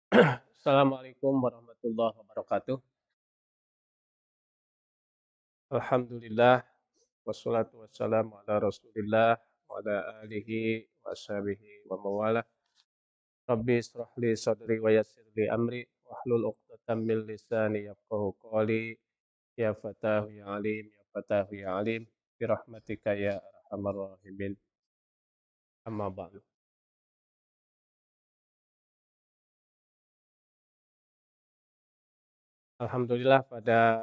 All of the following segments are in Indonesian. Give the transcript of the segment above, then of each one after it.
Assalamualaikum warahmatullahi wabarakatuh. Alhamdulillah wassalatu wassalamu ala Rasulillah wa ala alihi wa ashabihi wa mawalah. Rabbi israh li sadri wa yassir li amri wahlul 'uqdatam min lisani yafqahu qawli. Ya Fatahu ya Alim, ya Fatahu ya Alim, bi rahmatika ya arhamar rahimin. Amma ba'du. Alhamdulillah pada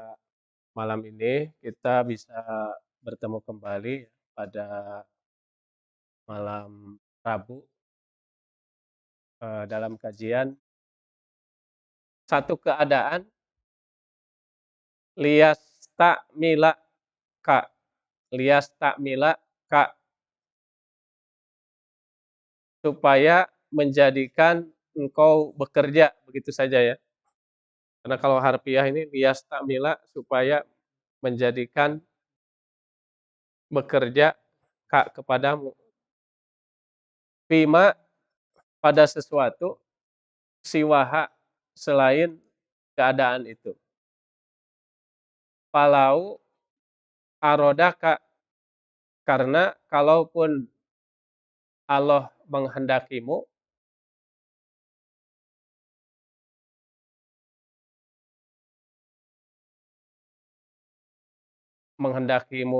malam ini kita bisa bertemu kembali pada malam Rabu dalam kajian satu keadaan lias tak mila ka lias tak mila ka supaya menjadikan engkau bekerja begitu saja ya. Karena kalau harfiah ini lias tak mila supaya menjadikan bekerja ka kepadamu. Bima pada sesuatu siwaha selain keadaan itu. Palau arodaka karena kalaupun Allah menghendakimu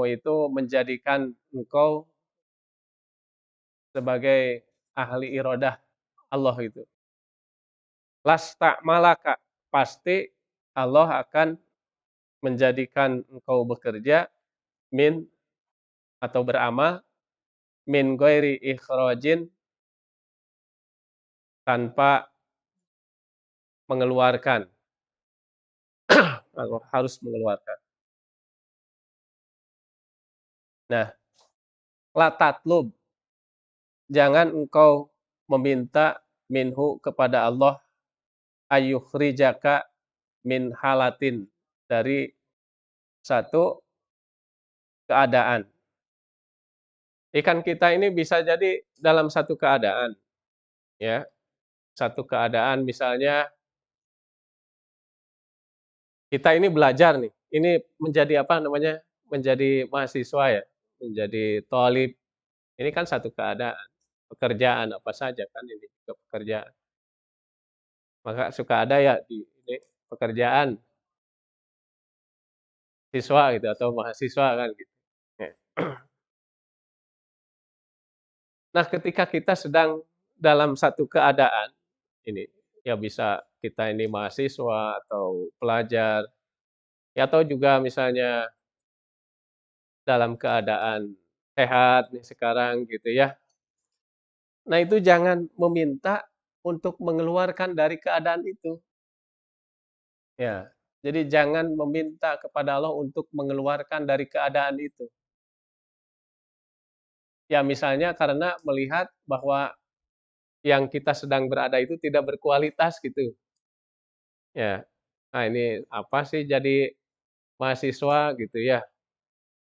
itu menjadikan engkau sebagai ahli iradah Allah itu. Lasta malaka, pasti Allah akan menjadikan engkau bekerja min atau beramal min ghairi ikhrajin tanpa mengeluarkan. Allah harus mengeluarkan. Nah, la tatlub, jangan engkau meminta minhu kepada Allah ayyukhrijaka min halatin dari satu keadaan. Ikan kita ini bisa jadi dalam satu keadaan, ya. Satu keadaan misalnya kita ini belajar nih, ini menjadi apa namanya, menjadi mahasiswa ya, menjadi thalib, ini kan satu keadaan, pekerjaan apa saja kan ini juga pekerjaan. Maka suka ada ya di ini pekerjaan siswa gitu atau mahasiswa kan gitu. Ya. Nah, ketika kita sedang dalam satu keadaan ini, ya bisa kita ini mahasiswa atau pelajar, ya atau juga misalnya dalam keadaan sehat nih sekarang gitu ya. Nah, itu jangan meminta untuk mengeluarkan dari keadaan itu. Ya. Jadi jangan meminta kepada Allah untuk mengeluarkan dari keadaan itu. Ya misalnya karena melihat bahwa yang kita sedang berada itu tidak berkualitas gitu. Ya. Nah, ini apa sih jadi mahasiswa gitu ya.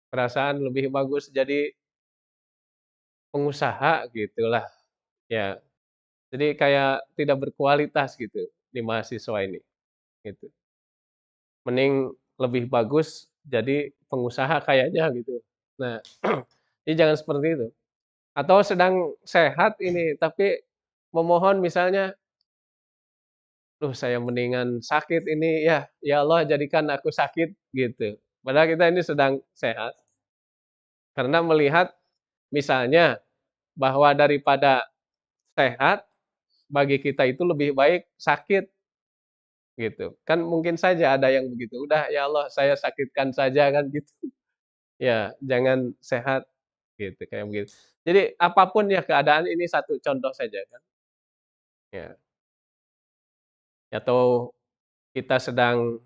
Perasaan lebih bagus jadi pengusaha gitulah. Ya. Jadi kayak tidak berkualitas gitu di mahasiswa ini gitu. Mending lebih bagus jadi pengusaha kayaknya gitu. Nah, jadi jangan seperti itu. Atau sedang sehat ini tapi memohon misalnya, "Duh saya mendingan sakit ini ya, ya Allah jadikan aku sakit," gitu. Padahal kita ini sedang sehat, karena melihat misalnya bahwa daripada sehat, bagi kita itu lebih baik sakit, gitu. Kan mungkin saja ada yang begitu, "Udah ya Allah saya sakitkan saja," kan gitu. Ya, jangan sehat, gitu, kayak begitu. Jadi apapun ya keadaan ini satu contoh saja kan, ya. Atau kita sedang,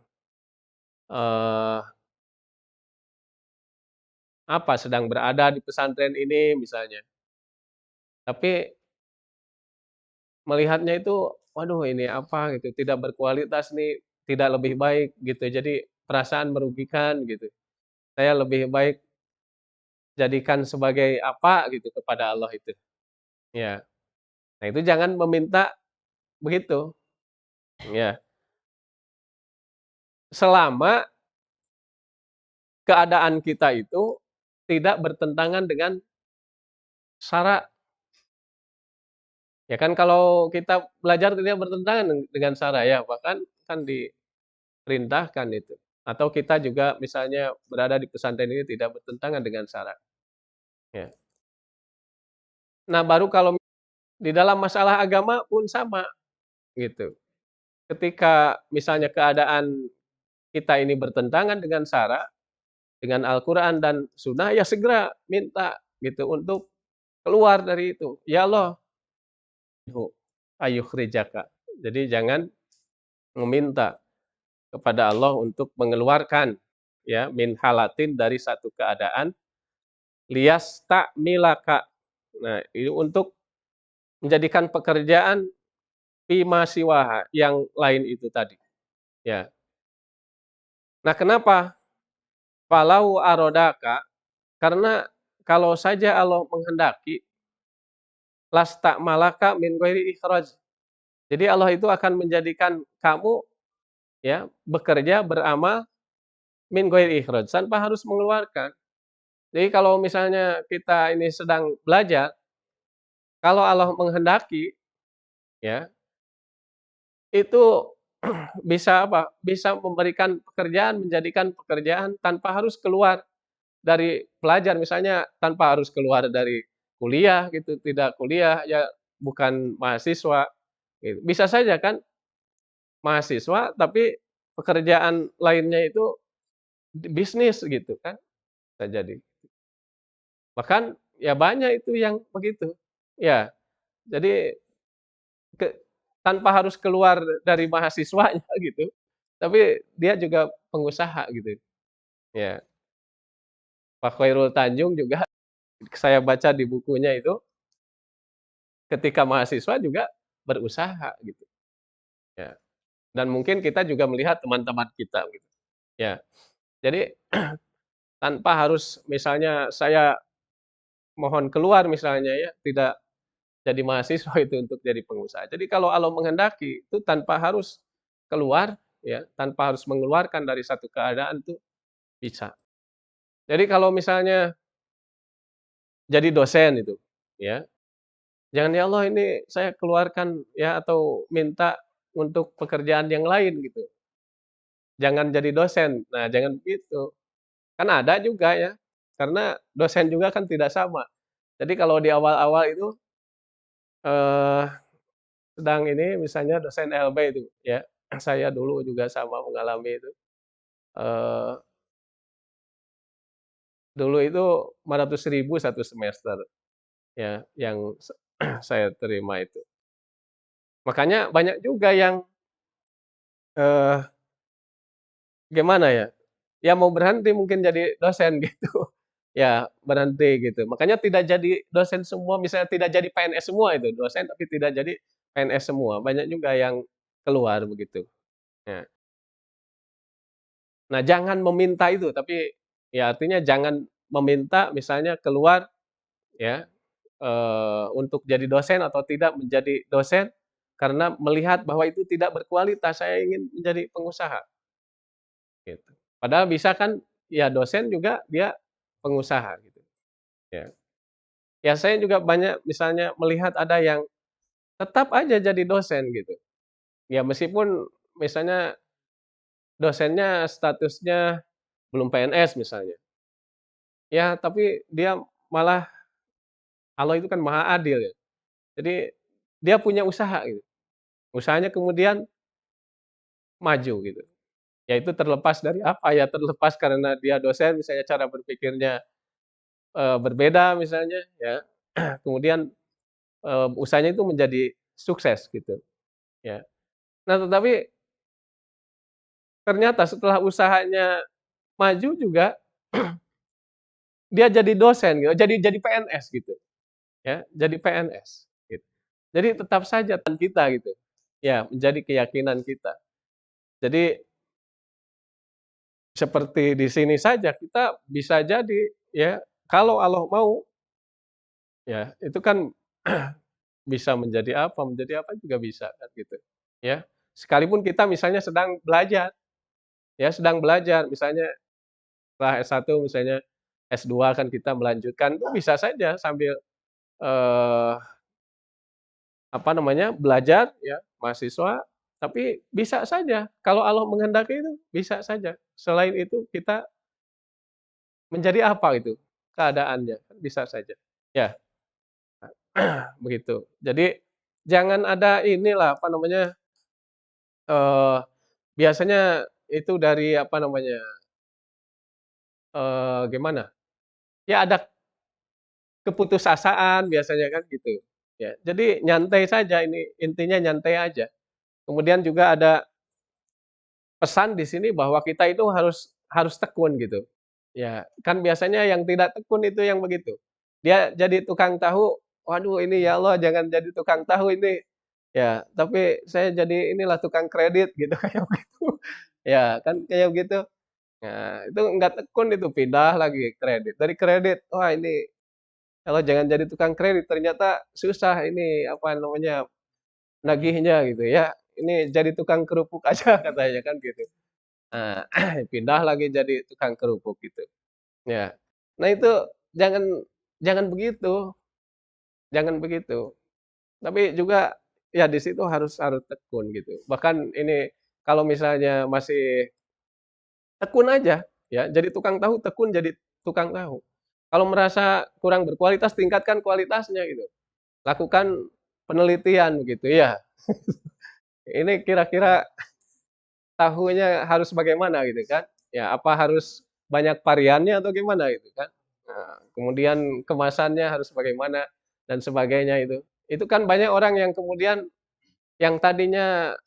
eee, sedang berada di pesantren ini misalnya, tapi melihatnya itu, waduh ini apa gitu, tidak berkualitas nih, tidak lebih baik gitu, jadi perasaan merugikan gitu. Saya lebih baik jadikan sebagai apa gitu kepada Allah itu, ya. Nah itu jangan meminta begitu, Ya, selama keadaan kita itu tidak bertentangan dengan syara. Ya kan kalau kita belajar tidak bertentangan dengan syara ya, bahkan kan diperintahkan itu. Atau kita juga misalnya berada di pesantren ini tidak bertentangan dengan syara, ya. Nah, baru kalau di dalam masalah agama pun sama, gitu. Ketika misalnya keadaan kita ini bertentangan dengan syara, dengan Al-Quran dan Sunnah, ya segera minta gitu untuk keluar dari itu. Ya Allah, ayukhrijaka. Jadi jangan meminta kepada Allah untuk mengeluarkan ya min halatin dari satu keadaan lias tak milaka. Nah, ini untuk menjadikan pekerjaan fima siwaha yang lain itu tadi. Ya. Nah, kenapa? Falau arodaka karena kalau saja Allah menghendaki lasta malaka min ghairi ikhraj. Jadi Allah itu akan menjadikan kamu ya bekerja beramal min ghairi ikhraj tanpa harus mengeluarkan. Jadi kalau misalnya kita ini sedang belajar, kalau Allah menghendaki ya, itu bisa apa, bisa memberikan pekerjaan, menjadikan pekerjaan tanpa harus keluar dari pelajar, misalnya tanpa harus keluar dari kuliah gitu, tidak kuliah, ya bukan mahasiswa, gitu. Bisa saja kan mahasiswa, tapi pekerjaan lainnya itu bisnis gitu kan, bisa jadi. Bahkan ya banyak itu yang begitu. Ya, jadi ke tanpa harus keluar dari mahasiswanya gitu, tapi dia juga pengusaha gitu. Ya, Pak Khairul Tanjung juga saya baca di bukunya itu, ketika mahasiswa juga berusaha gitu, ya. Dan mungkin kita juga melihat teman-teman kita gitu, ya. Jadi tanpa harus misalnya saya mohon keluar misalnya ya, tidak jadi mahasiswa itu untuk jadi pengusaha. Jadi kalau Allah menghendaki itu tanpa harus keluar ya, tanpa harus mengeluarkan dari satu keadaan itu bisa. Jadi kalau misalnya jadi dosen itu, ya, jangan, "Ya Allah ini saya keluarkan ya atau minta untuk pekerjaan yang lain," gitu. Jangan jadi dosen. Nah, jangan begitu. Kan ada juga ya, karena dosen juga kan tidak sama. Jadi kalau di awal-awal itu, eee, sedang ini misalnya dosen LB itu ya, saya dulu juga sama mengalami itu, eee, dulu itu 500.000 satu semester ya, yang saya terima itu. Makanya banyak juga yang, eee, gimana ya, ya mau berhenti mungkin jadi dosen gitu. Ya, berhenti gitu. Makanya tidak jadi dosen semua, misalnya tidak jadi PNS semua itu, dosen tapi tidak jadi PNS semua, banyak juga yang keluar begitu. Ya. Nah, jangan meminta itu, tapi ya artinya jangan meminta misalnya keluar ya, untuk jadi dosen atau tidak menjadi dosen, karena melihat bahwa itu tidak berkualitas, saya ingin menjadi pengusaha, gitu. Padahal bisa kan, ya dosen juga dia pengusaha gitu, ya. Ya saya juga banyak misalnya melihat ada yang tetap aja jadi dosen gitu. Ya meskipun misalnya dosennya statusnya belum PNS misalnya. Ya tapi dia malah Allah itu kan Maha Adil ya. Jadi dia punya usaha gitu. Usahanya kemudian maju gitu. Ya itu terlepas dari apa ya, terlepas karena dia dosen misalnya cara berpikirnya, berbeda misalnya ya. Kemudian, usahanya itu menjadi sukses gitu ya. Nah tetapi ternyata setelah usahanya maju juga dia jadi dosen gitu, jadi PNS gitu, ya, jadi PNS, gitu. Jadi tetap saja kita gitu, ya, menjadi keyakinan kita. Jadi seperti di sini saja kita bisa jadi, ya, kalau Allah mau, ya, itu kan bisa menjadi apa juga bisa kan gitu, ya. sekalipun kita misalnya sedang belajar, ya sedang belajar, misalnya setelah S1 misalnya S2 kan kita melanjutkan, itu bisa saja sambil, eee, apa namanya, belajar ya, mahasiswa, tapi bisa saja kalau Allah menghendaki itu, bisa saja. Selain itu kita menjadi apa itu keadaannya, kan bisa saja. Ya, begitu. Jadi jangan ada inilah, apa namanya, eee, biasanya itu dari apa namanya, gimana, ya ada keputusasaan biasanya kan gitu. Ya, jadi nyantai saja ini, intinya nyantai aja. Kemudian juga ada pesan di sini bahwa kita itu harus harus tekun gitu. Ya, kan biasanya yang tidak tekun itu yang begitu. Dia jadi tukang tahu, "Waduh ini ya Allah jangan jadi tukang tahu ini." Ya, tapi saya jadi inilah tukang kredit gitu, kayak begitu. Ya, kan kayak begitu. Nah, itu nggak tekun itu, pindah lagi kredit. Dari kredit, wah ini kalau jangan jadi tukang kredit, ternyata susah ini, apa namanya, nagihnya gitu ya. Ini jadi tukang kerupuk aja katanya kan gitu. Nah, pindah lagi jadi tukang kerupuk gitu. Ya. Nah itu jangan jangan begitu, jangan begitu. Tapi juga ya di situ harus harus tekun gitu. Bahkan ini kalau misalnya masih tekun aja ya, jadi tukang tahu, tekun jadi tukang tahu. Kalau merasa kurang berkualitas, tingkatkan kualitasnya gitu. Lakukan penelitian gitu ya. Ini kira-kira tahunya harus bagaimana gitu kan. Ya, apa harus banyak variannya atau gimana gitu kan. Nah, kemudian kemasannya harus bagaimana dan sebagainya itu. Itu kan banyak orang yang kemudian yang tadinya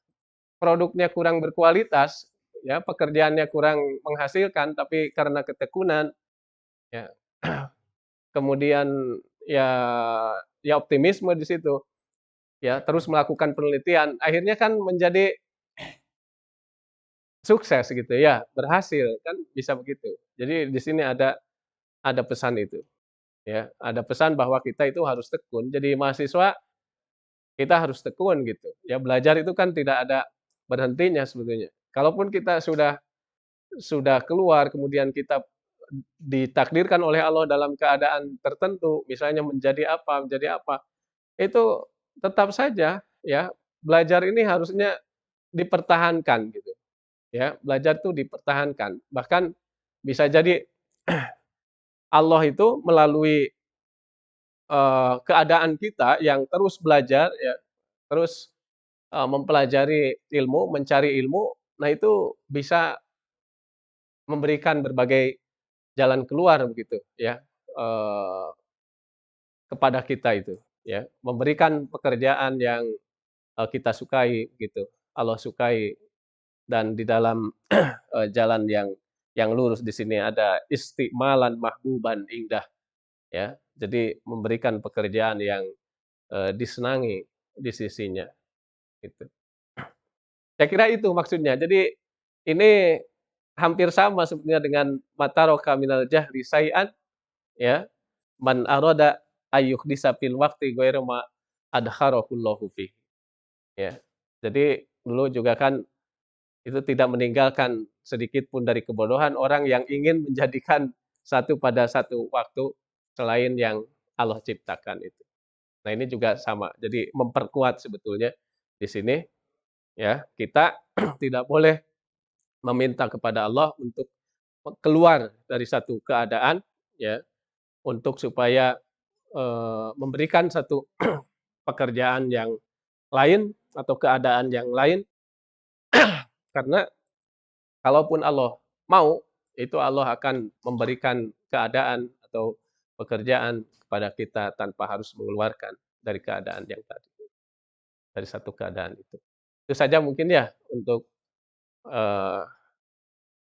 produknya kurang berkualitas, ya pekerjaannya kurang menghasilkan, tapi karena ketekunan, ya kemudian ya ya optimisme di situ, ya terus melakukan penelitian, akhirnya kan menjadi sukses gitu ya, berhasil, kan bisa begitu. Jadi di sini ada pesan itu, ya, ada pesan bahwa kita itu harus tekun. Jadi mahasiswa kita harus tekun gitu, ya belajar itu kan tidak ada berhentinya sebetulnya. Kalaupun kita sudah keluar, kemudian kita ditakdirkan oleh Allah dalam keadaan tertentu, misalnya menjadi apa, itu tetap saja ya, belajar ini harusnya dipertahankan gitu, ya. Belajar tuh dipertahankan. Bahkan bisa jadi Allah itu melalui, keadaan kita yang terus belajar ya, terus, mempelajari ilmu, mencari ilmu, nah itu bisa memberikan berbagai jalan keluar begitu ya, kepada kita itu ya, memberikan pekerjaan yang, kita sukai gitu, Allah sukai dan di dalam, jalan yang lurus di sini ada istiqmalan mahbuban indah ya. Jadi memberikan pekerjaan yang, disenangi di sisinya gitu. Saya kira itu maksudnya. Jadi ini hampir sama sebetulnya dengan mataroka minal jahri syai'an ya, man arada ayyuhdisa fil waqti ghairu ma adkharahullahu fihi, ya. Jadi dulu juga kan itu tidak meninggalkan sedikit pun dari kebodohan orang yang ingin menjadikan satu pada satu waktu selain yang Allah ciptakan itu. Nah ini juga sama, jadi memperkuat sebetulnya di sini ya, kita tidak boleh meminta kepada Allah untuk keluar dari satu keadaan ya, untuk supaya, memberikan satu pekerjaan yang lain atau keadaan yang lain, karena kalaupun Allah mau, itu Allah akan memberikan keadaan atau pekerjaan kepada kita tanpa harus mengeluarkan dari keadaan yang tadi, dari satu keadaan itu. Itu saja mungkin ya untuk, eee,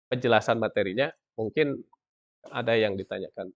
penjelasan materinya, mungkin ada yang ditanyakan.